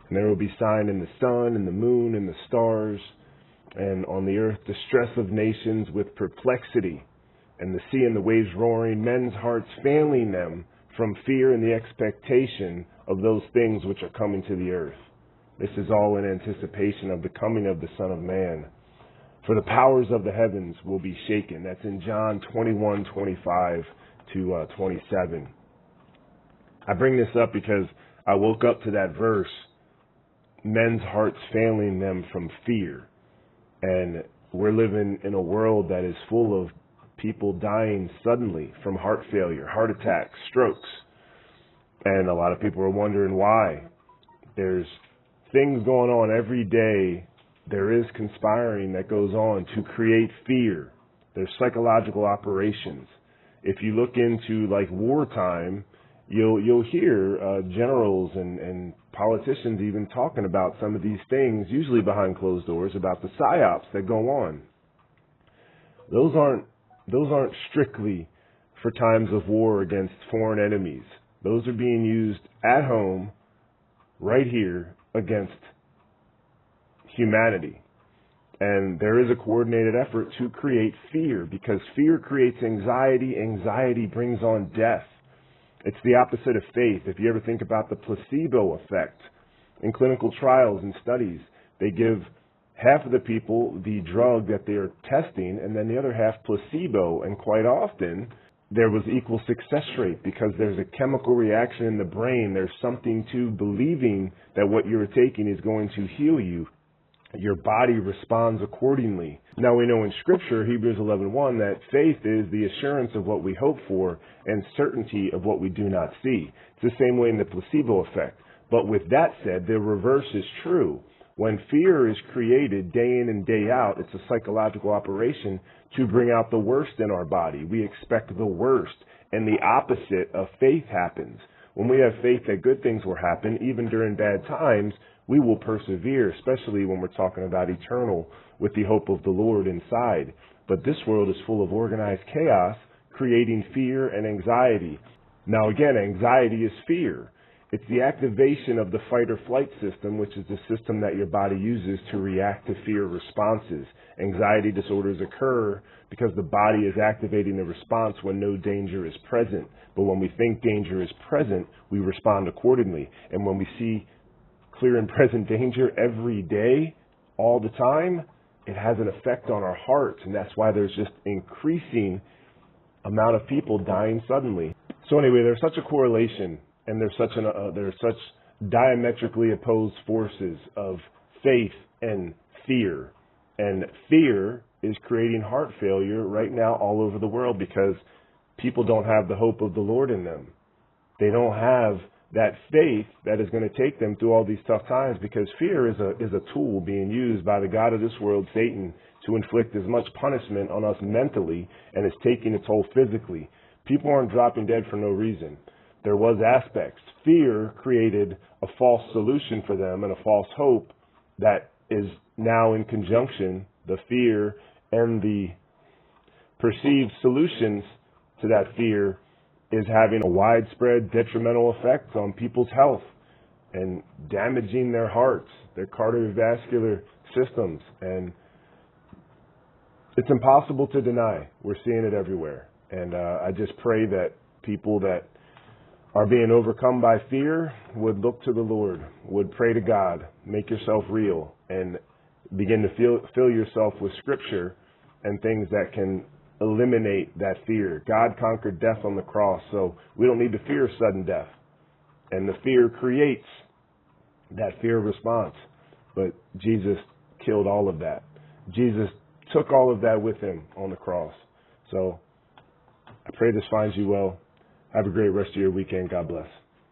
And there will be sign in the sun and the moon and the stars, and on the earth distress of nations with perplexity, and the sea and the waves roaring, men's hearts failing them from fear and the expectation of those things which are coming to the earth. This is all in anticipation of the coming of the Son of Man. For the powers of the heavens will be shaken. That's in John 21:25 to 27. I bring this up because I woke up to that verse, men's hearts failing them from fear. And we're living in a world that is full of people dying suddenly from heart failure, heart attacks, strokes. And a lot of people are wondering why. There's things going on every day. There is conspiring that goes on to create fear. There's psychological operations. If you look into like wartime, you'll hear generals and politicians even talking about some of these things, usually behind closed doors, about the psyops that go on. Those aren't strictly for times of war against foreign enemies. Those are being used at home, right here, against humanity. And there is a coordinated effort to create fear, because fear creates anxiety. Anxiety brings on death. It's the opposite of faith. If you ever think about the placebo effect in clinical trials and studies, they give half of the people the drug that they're testing and then the other half placebo. And quite often there was equal success rate because there's a chemical reaction in the brain. There's something to believing that what you're taking is going to heal you. Your body responds accordingly. Now we know in Scripture, Hebrews 11:1, that faith is the assurance of what we hope for and certainty of what we do not see. It's the same way in the placebo effect. But with that said, the reverse is true. When fear is created day in and day out, it's a psychological operation to bring out the worst in our body. We expect the worst, and the opposite of faith happens. When we have faith that good things will happen, even during bad times, we will persevere, especially when we're talking about eternal with the hope of the Lord inside. But this world is full of organized chaos, creating fear and anxiety. Now again, anxiety is fear. It's the activation of the fight or flight system, which is the system that your body uses to react to fear responses. Anxiety disorders occur because the body is activating the response when no danger is present. But when we think danger is present, we respond accordingly. And when we see clear and present danger every day, all the time, it has an effect on our hearts. And that's why there's just increasing amount of people dying suddenly. So anyway, there's such a correlation. And there's such diametrically opposed forces of faith and fear. And fear is creating heart failure right now all over the world because people don't have the hope of the Lord in them. They don't have that faith that is going to take them through all these tough times, because fear is a tool being used by the god of this world, Satan, to inflict as much punishment on us mentally, and is taking a toll physically. People aren't dropping dead for no reason. There was aspects. Fear created a false solution for them and a false hope that is now in conjunction. The fear and the perceived solutions to that fear is having a widespread detrimental effect on people's health and damaging their hearts, their cardiovascular systems. And it's impossible to deny. We're seeing it everywhere. And I just pray that people that are being overcome by fear would look to the Lord, would pray to God, make yourself real, and begin to fill yourself with Scripture and things that can eliminate that fear. God conquered death on the cross, so we don't need to fear sudden death. And the fear creates that fear response. But Jesus killed all of that. Jesus took all of that with him on the cross. So I pray this finds you well. Have a great rest of your weekend. God bless.